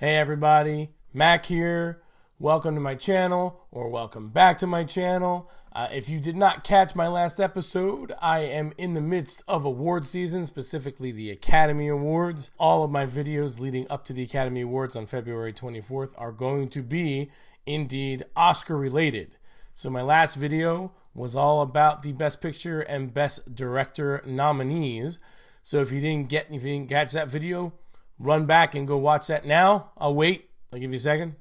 Hey everybody, Mac here. Welcome to my channel, or welcome back to my channel. If you did not catch my last episode, I am in the midst of award season, specifically the Academy Awards. All of my videos leading up to the Academy Awards on February 24th are going to be, indeed, Oscar related. So my last video was all about the Best Picture and Best Director nominees. So if you didn't catch that video, run back and go watch that now. I'll wait. I'll give you a second.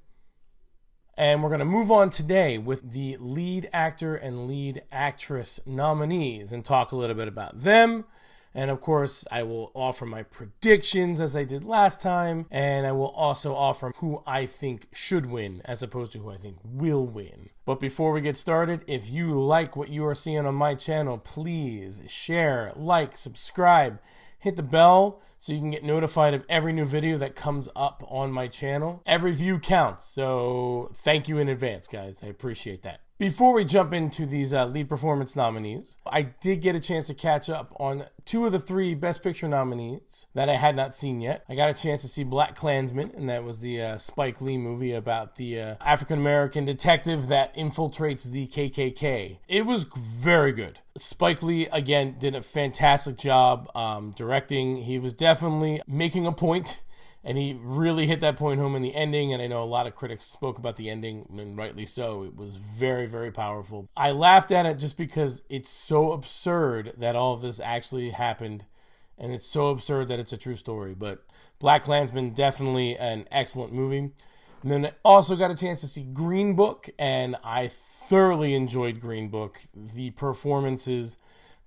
And we're going to move on today with the lead actor and lead actress nominees and talk a little bit about them. And of course, I will offer my predictions as I did last time. And I will also offer who I think should win as opposed to who I think will win. But before we get started, if you like what you are seeing on my channel, please share, like, subscribe, hit the bell so you can get notified of every new video that comes up on my channel. Every view counts, so thank you in advance, guys. I appreciate that. Before we jump into these lead performance nominees, I did get a chance to catch up on two of the three Best Picture nominees that I had not seen yet. I got a chance to see BlacKkKlansman, and that was the Spike Lee movie about the African-American detective that infiltrates the KKK. It was very good. Spike Lee, again, did a fantastic job directing. He was definitely making a point, and he really hit that point home in the ending, and I know a lot of critics spoke about the ending, and rightly so. It was very, very powerful. I laughed at it just because it's so absurd that all of this actually happened, and it's so absurd that it's a true story. But BlacKkKlansman, definitely an excellent movie. And then I also got a chance to see Green Book, and I thoroughly enjoyed Green Book. The performances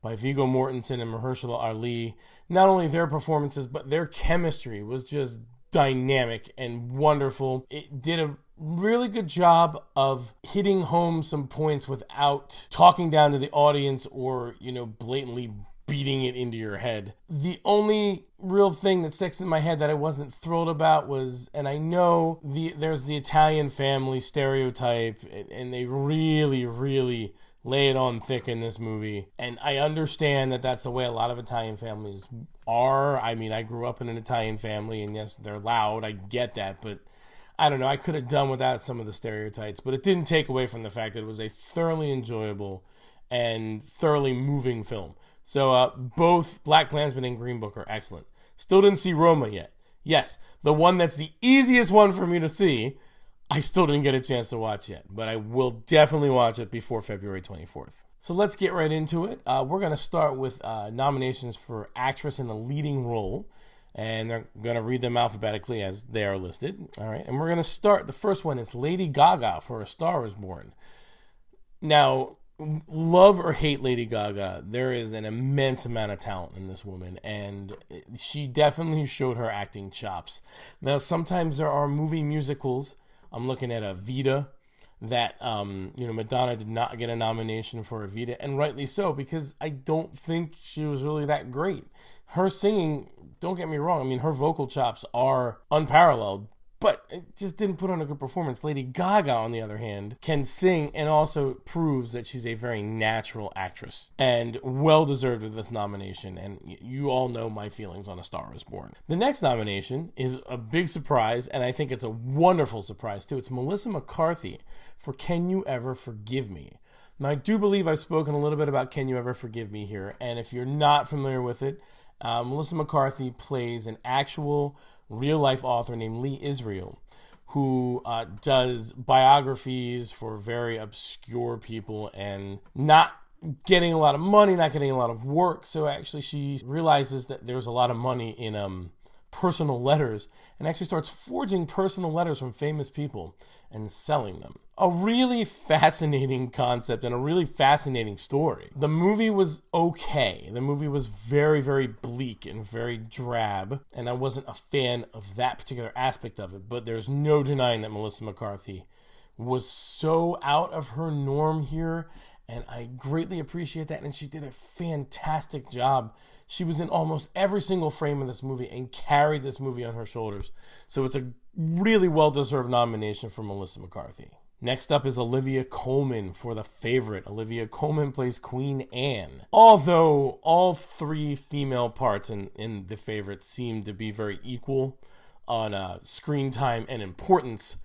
by Viggo Mortensen and Mahershala Ali, not only their performances, but their chemistry was just dynamic and wonderful. It did a really good job of hitting home some points without talking down to the audience or, blatantly beating it into your head. The only real thing that sticks in my head that I wasn't thrilled about was, and I know there's the Italian family stereotype, and they really lay it on thick in this movie. And I understand that that's the way a lot of Italian families are. I mean, I grew up in an Italian family, and yes, they're loud. I get that, but I don't know. I could have done without some of the stereotypes, but it didn't take away from the fact that it was a thoroughly enjoyable and thoroughly moving film. So both BlacKkKlansman and Green Book are excellent. Still didn't see Roma yet. Yes, the one that's the easiest one for me to see, I still didn't get a chance to watch yet, but I will definitely watch it before February 24th. So let's get right into it. We're going to start with nominations for actress in a leading role, and they're going to read them alphabetically as they are listed. All right, and we're going to start. The first one is Lady Gaga for A Star Is Born. Now, love or hate Lady Gaga, there is an immense amount of talent in this woman, and she definitely showed her acting chops. Now, sometimes there are movie musicals. I'm looking at Evita that, Madonna did not get a nomination for Evita, and rightly so, because I don't think she was really that great. Her singing, don't get me wrong, I mean, her vocal chops are unparalleled, but it just didn't put on a good performance. Lady Gaga, on the other hand, can sing and also proves that she's a very natural actress and well-deserved of this nomination. And you all know my feelings on A Star Is Born. The next nomination is a big surprise, and I think it's a wonderful surprise, too. It's Melissa McCarthy for Can You Ever Forgive Me? Now, I do believe I've spoken a little bit about Can You Ever Forgive Me here, and if you're not familiar with it, Melissa McCarthy plays an actual real-life author named Lee Israel, who does biographies for very obscure people and not getting a lot of money, not getting a lot of work. So actually she realizes that there's a lot of money in personal letters and actually starts forging personal letters from famous people and selling them. A really fascinating concept and a really fascinating story. The movie was okay. The movie was very, very bleak and very drab, and I wasn't a fan of that particular aspect of it, but there's no denying that Melissa McCarthy was so out of her norm here, and I greatly appreciate that, and she did a fantastic job. She was in almost every single frame of this movie and carried this movie on her shoulders. So it's a really well-deserved nomination for Melissa McCarthy. Next up is Olivia Colman for The Favorite. Olivia Colman plays Queen Anne. Although all three female parts in The Favorite seem to be very equal, on screen time and importance,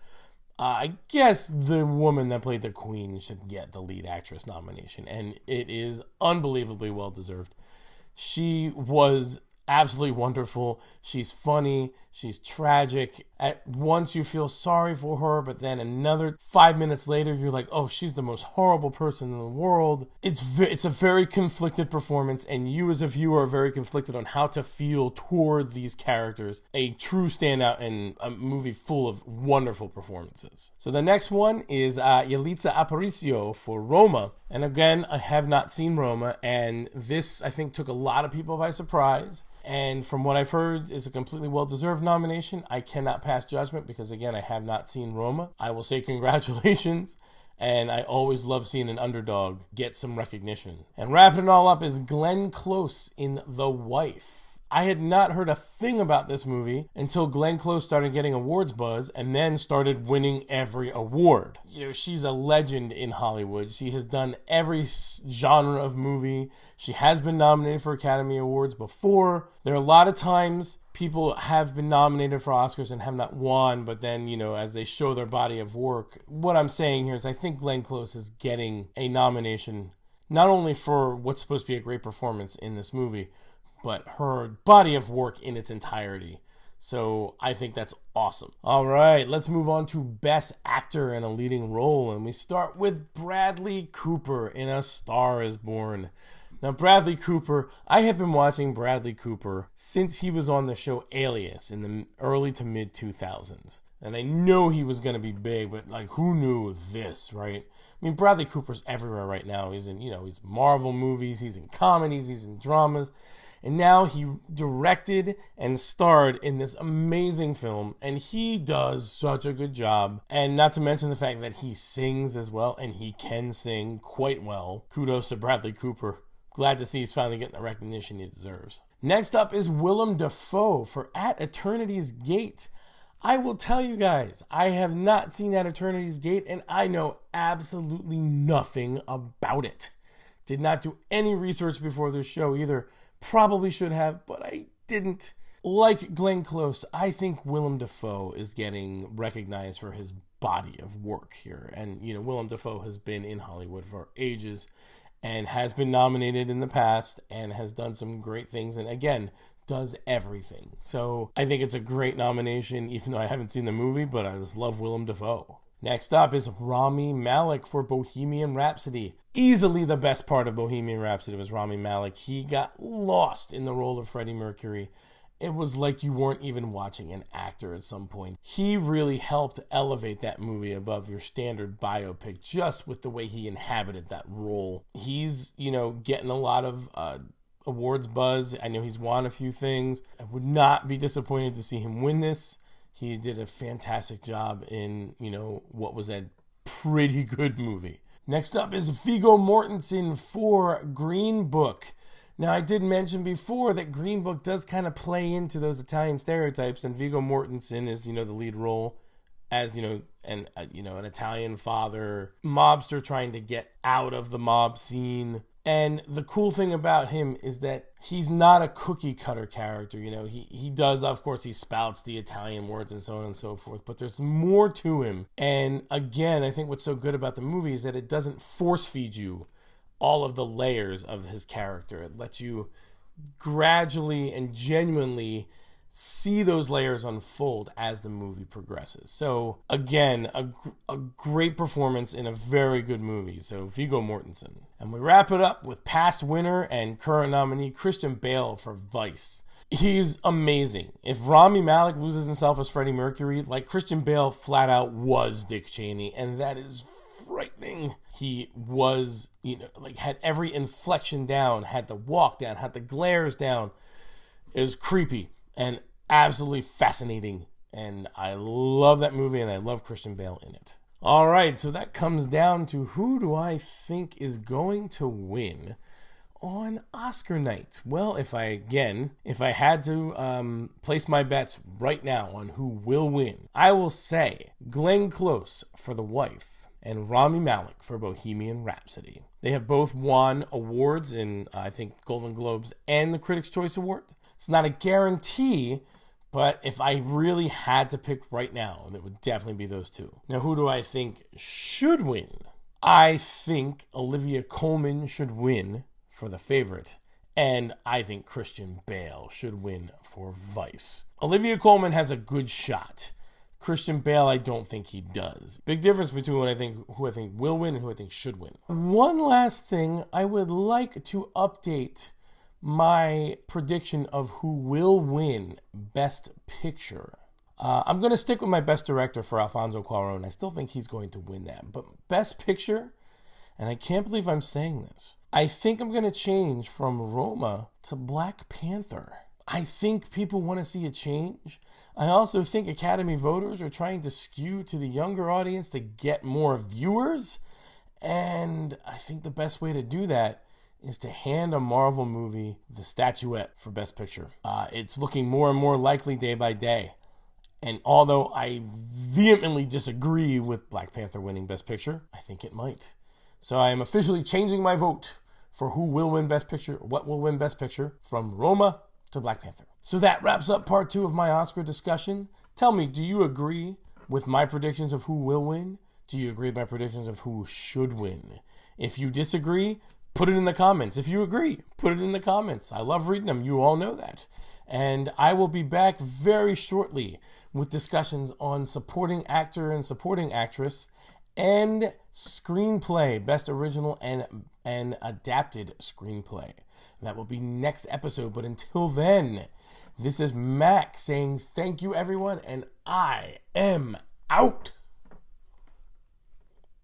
I guess the woman that played the Queen should get the lead actress nomination, and it is unbelievably well deserved. She was absolutely wonderful. She's funny. She's tragic. At once you feel sorry for her, but then another 5 minutes later, you're like, oh, she's the most horrible person in the world. It's a very conflicted performance, and you as a viewer are very conflicted on how to feel toward these characters. A true standout in a movie full of wonderful performances. So the next one is Yalitza Aparicio for Roma. And again, I have not seen Roma, and this, I think, took a lot of people by surprise. And from what I've heard, is a completely well-deserved nomination. I cannot pass judgment because, again, I have not seen Roma. I will say congratulations, and I always love seeing an underdog get some recognition. And wrapping it all up is Glenn Close in The Wife. I had not heard a thing about this movie until Glenn Close started getting awards buzz and then started winning every award. You know, she's a legend in Hollywood. She has done every genre of movie. She has been nominated for Academy Awards before. There are a lot of times people have been nominated for Oscars and have not won, but then, you know, as they show their body of work, what I'm saying here is I think Glenn Close is getting a nomination not only for what's supposed to be a great performance in this movie, but her body of work in its entirety. So I think that's awesome. All right, let's move on to Best Actor in a Leading Role. And we start with Bradley Cooper in A Star is Born. Now, Bradley Cooper, I have been watching Bradley Cooper since he was on the show Alias in the early to mid 2000s. And I know he was going to be big, but like, who knew this, right? I mean, Bradley Cooper's everywhere right now. He's in, he's Marvel movies, he's in comedies, he's in dramas. And now he directed and starred in this amazing film, and he does such a good job. And not to mention the fact that he sings as well, and he can sing quite well. Kudos to Bradley Cooper. Glad to see he's finally getting the recognition he deserves. Next up is Willem Dafoe for At Eternity's Gate. I will tell you guys, I have not seen At Eternity's Gate, and I know absolutely nothing about it. Did not do any research before this show either. Probably should have, but I didn't. Like Glenn Close, I think Willem Dafoe is getting recognized for his body of work here. And, Willem Dafoe has been in Hollywood for ages and has been nominated in the past and has done some great things. And again, does everything. So I think it's a great nomination, even though I haven't seen the movie, but I just love Willem Dafoe. Next up is Rami Malek for Bohemian Rhapsody. Easily the best part of Bohemian Rhapsody was Rami Malek. He got lost in the role of Freddie Mercury. It was like you weren't even watching an actor at some point. He really helped elevate that movie above your standard biopic just with the way he inhabited that role. He's, getting a lot of awards buzz. I know he's won a few things. I would not be disappointed to see him win this. He did a fantastic job in, what was a pretty good movie. Next up is Viggo Mortensen for Green Book. Now, I did mention before that Green Book does kind of play into those Italian stereotypes, and Viggo Mortensen is, the lead role as, an Italian father, mobster trying to get out of the mob scene. And the cool thing about him is that he's not a cookie cutter character. He does, of course, he spouts the Italian words and so on and so forth, but there's more to him. And again, I think what's so good about the movie is that it doesn't force feed you all of the layers of his character. It lets you gradually and genuinely see those layers unfold as the movie progresses. So again, a great performance in a very good movie. So Viggo Mortensen. And we wrap it up with past winner and current nominee Christian Bale for Vice. He's amazing. If Rami Malek loses himself as Freddie Mercury, like Christian Bale flat out was Dick Cheney, and that is frightening. He was, had every inflection down, had the walk down, had the glares down. It was creepy and absolutely fascinating. And I love that movie, and I love Christian Bale in it. All right, so that comes down to who do I think is going to win on Oscar night? Well, if I had to place my bets right now on who will win, I will say Glenn Close for The Wife and Rami Malek for Bohemian Rhapsody. They have both won awards in, I think, Golden Globes and the Critics' Choice Award. It's not a guarantee, But if I really had to pick right now, it would definitely be those two. Now, who do I think should win? I think Olivia Colman should win for The Favorite. And I think Christian Bale should win for Vice. Olivia Colman has a good shot. Christian Bale, I don't think he does. Big difference between who I think will win and who I think should win. One last thing, I would like to update my prediction of who will win Best Picture. I'm going to stick with my Best Director for Alfonso Cuarón. I still think he's going to win that. But Best Picture, and I can't believe I'm saying this, I think I'm going to change from Roma to Black Panther. I think people want to see a change. I also think Academy voters are trying to skew to the younger audience to get more viewers. And I think the best way to do that is to hand a Marvel movie the statuette for Best Picture. It's looking more and more likely day by day. And although I vehemently disagree with Black Panther winning Best Picture, I think it might. So I am officially changing my vote for who will win Best Picture, what will win Best Picture, from Roma to Black Panther. So that wraps up part 2 of my Oscar discussion. Tell me, do you agree with my predictions of who will win? Do you agree with my predictions of who should win? If you disagree, put it in the comments. If you agree, put it in the comments. I love reading them. You all know that. And I will be back very shortly with discussions on supporting actor and supporting actress and screenplay, best original and adapted screenplay. That will be next episode. But until then, this is Mac saying thank you, everyone, and I am out.